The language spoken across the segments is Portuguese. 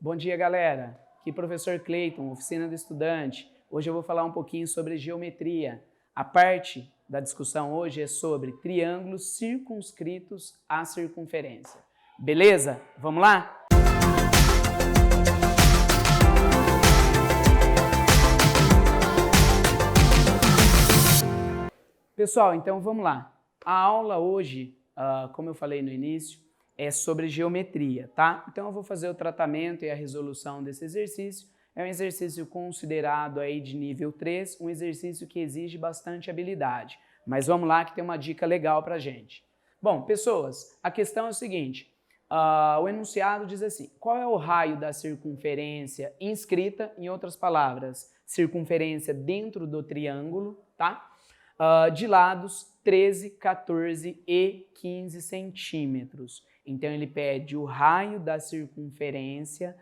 Bom dia, galera. Aqui professor Cleiton, oficina do estudante. Hoje eu vou falar um pouquinho sobre geometria. A parte da discussão hoje é sobre triângulos circunscritos à circunferência. Beleza? Vamos lá? Pessoal, então vamos lá. A aula hoje, como eu falei no início, é sobre geometria, tá? Então eu vou fazer o tratamento e a resolução desse exercício. É um exercício considerado aí de nível 3, um exercício que exige bastante habilidade. Mas vamos lá que tem uma dica legal pra gente. Bom, pessoas, a questão é o seguinte, o enunciado diz assim, qual é o raio da circunferência inscrita, em outras palavras, circunferência dentro do triângulo, tá? De lados 13, 14 e 15 centímetros. Então, ele pede o raio da circunferência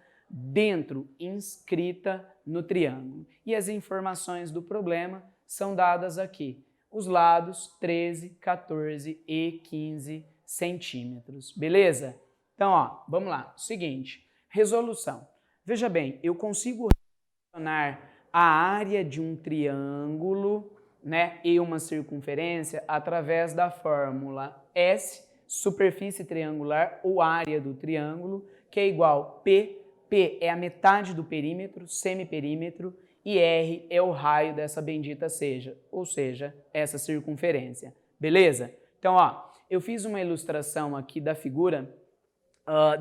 inscrita no triângulo. E as informações do problema são dadas aqui. Os lados 13, 14 e 15 centímetros. Beleza? Então, vamos lá. Seguinte, resolução. Veja bem, eu consigo relacionar a área de um triângulo, e uma circunferência através da fórmula S, superfície triangular ou área do triângulo, que é igual P. P é a metade do perímetro, semiperímetro, e R é o raio dessa bendita ou seja, essa circunferência. Beleza? Então, eu fiz uma ilustração aqui da figura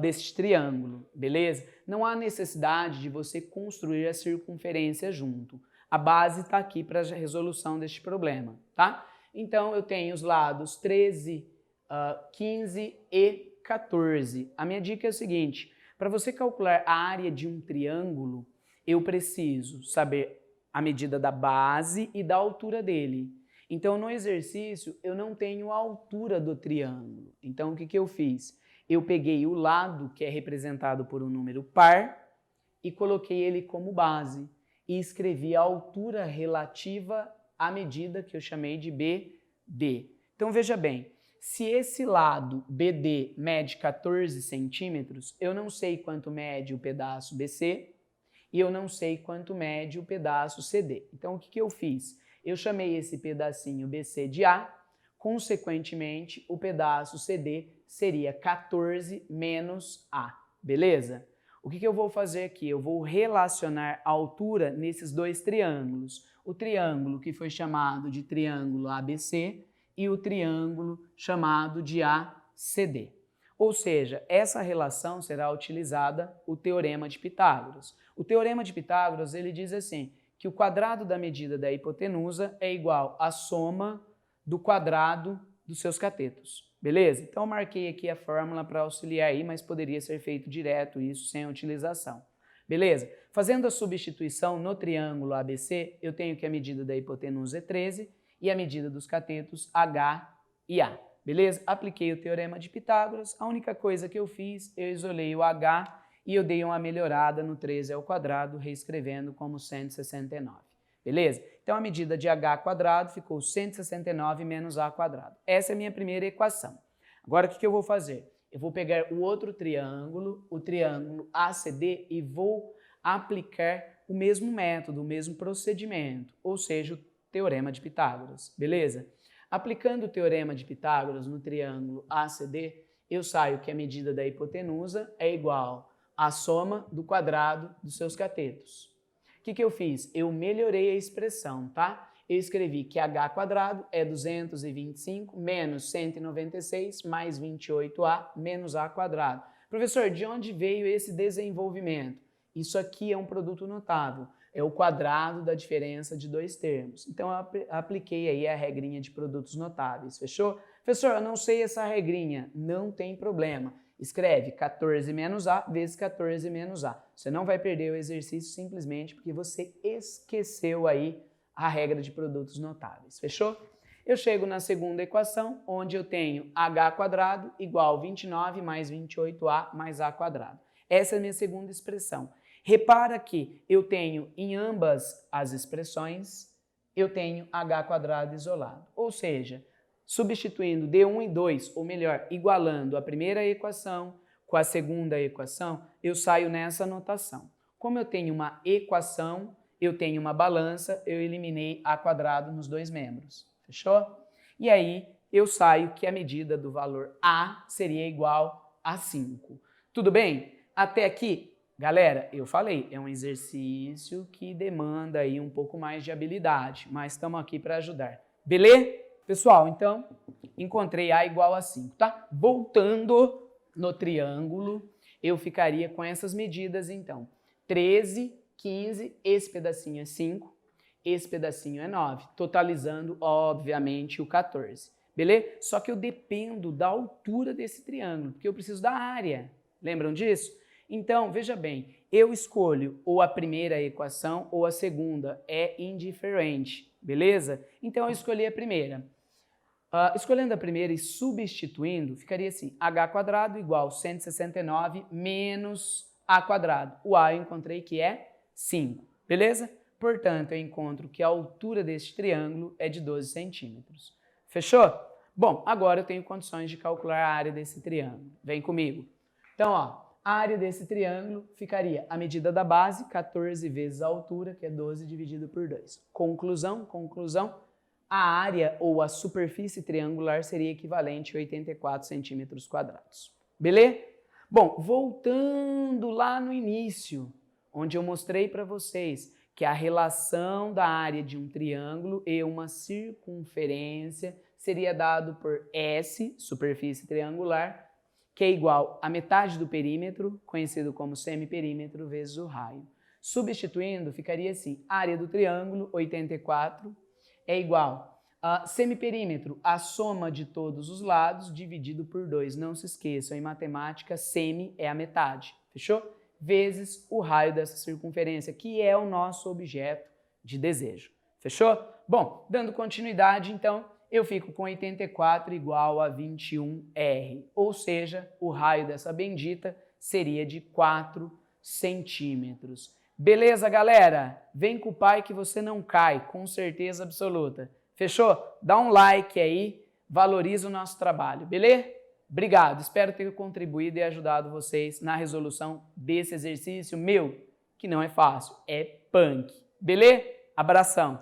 desse triângulo, beleza? Não há necessidade de você construir a circunferência junto. A base está aqui para a resolução deste problema, tá? Então, eu tenho os lados 13, 15 e 14. A minha dica é a seguinte, para você calcular a área de um triângulo, eu preciso saber a medida da base e da altura dele. Então, no exercício, eu não tenho a altura do triângulo. Então, o que eu fiz? Eu peguei o lado, que é representado por um número par, e coloquei ele como base. E escrevi a altura relativa à medida que eu chamei de BD. Então, veja bem, se esse lado BD mede 14 centímetros, eu não sei quanto mede o pedaço BC e eu não sei quanto mede o pedaço CD. Então, o que eu fiz? Eu chamei esse pedacinho BC de A, consequentemente, o pedaço CD seria 14 menos A, beleza? O que eu vou fazer aqui? Eu vou relacionar a altura nesses dois triângulos. O triângulo que foi chamado de triângulo ABC e o triângulo chamado de ACD. Ou seja, essa relação será utilizada o Teorema de Pitágoras. O Teorema de Pitágoras ele diz assim, que o quadrado da medida da hipotenusa é igual à soma do quadrado dos seus catetos. Beleza? Então, eu marquei aqui a fórmula para auxiliar aí, mas poderia ser feito direto isso sem utilização. Beleza? Fazendo a substituição no triângulo ABC, eu tenho que a medida da hipotenusa é 13 e a medida dos catetos H e A. Beleza? Apliquei o Teorema de Pitágoras. A única coisa que eu fiz, eu isolei o H e eu dei uma melhorada no 13 ao quadrado, reescrevendo como 169. Beleza? Então, a medida de h quadrado ficou 169 menos a quadrado. Essa é a minha primeira equação. Agora, o que eu vou fazer? Eu vou pegar o outro triângulo, o triângulo ACD, e vou aplicar o mesmo método, o mesmo procedimento, ou seja, o Teorema de Pitágoras. Beleza? Aplicando o Teorema de Pitágoras no triângulo ACD, eu saio que a medida da hipotenusa é igual à soma do quadrado dos seus catetos. O que eu fiz? Eu melhorei a expressão, tá? Eu escrevi que h quadrado é 225 menos 196 mais 28a menos a quadrado. Professor, de onde veio esse desenvolvimento? Isso aqui é um produto notável, é o quadrado da diferença de dois termos. Então, eu apliquei aí a regrinha de produtos notáveis, fechou? Professor, eu não sei essa regrinha, não tem problema. Escreve 14 menos A vezes 14 menos A. Você não vai perder o exercício simplesmente porque você esqueceu aí a regra de produtos notáveis. Fechou? Eu chego na segunda equação, onde eu tenho h quadrado igual 29 mais 28a mais a quadrado. Essa é a minha segunda expressão. Repara que eu tenho em ambas as expressões, eu tenho h quadrado isolado. Ou seja, substituindo D1 e 2, ou melhor, igualando a primeira equação com a segunda equação, eu saio nessa notação. Como eu tenho uma equação, eu tenho uma balança, eu eliminei a quadrado nos dois membros. Fechou? E aí eu saio que a medida do valor A seria igual a 5. Tudo bem? Até aqui, galera, eu falei, é um exercício que demanda aí um pouco mais de habilidade, mas estamos aqui para ajudar. Beleza? Pessoal, então, encontrei A igual a 5, tá? Voltando no triângulo, eu ficaria com essas medidas, então. 13, 15, esse pedacinho é 5, esse pedacinho é 9, totalizando, obviamente, o 14. Beleza? Só que eu dependo da altura desse triângulo, porque eu preciso da área. Lembram disso? Então, veja bem, eu escolho ou a primeira equação ou a segunda, é indiferente, beleza? Então, eu escolhi a primeira. Escolhendo a primeira e substituindo, ficaria assim, h² igual 169 menos a². O a eu encontrei que é 5, beleza? Portanto, eu encontro que a altura deste triângulo é de 12 centímetros. Fechou? Bom, agora eu tenho condições de calcular a área desse triângulo. Vem comigo. Então, ó, a área desse triângulo ficaria a medida da base, 14 vezes a altura, que é 12 dividido por 2. Conclusão, a área ou a superfície triangular seria equivalente a 84 centímetros quadrados. Beleza? Bom, voltando lá no início, onde eu mostrei para vocês que a relação da área de um triângulo e uma circunferência seria dado por S, superfície triangular, que é igual a metade do perímetro, conhecido como semiperímetro, vezes o raio. Substituindo, ficaria assim, área do triângulo, 84, é igual a semiperímetro, a soma de todos os lados, dividido por 2. Não se esqueçam, em matemática, semi é a metade, fechou? Vezes o raio dessa circunferência, que é o nosso objeto de desejo, fechou? Bom, dando continuidade, então, eu fico com 84 igual a 21R, ou seja, o raio dessa bendita seria de 4 centímetros. Beleza, galera? Vem com o pai que você não cai, com certeza absoluta. Fechou? Dá um like aí, valoriza o nosso trabalho, beleza? Obrigado, espero ter contribuído e ajudado vocês na resolução desse exercício meu, que não é fácil, é punk. Beleza? Abração!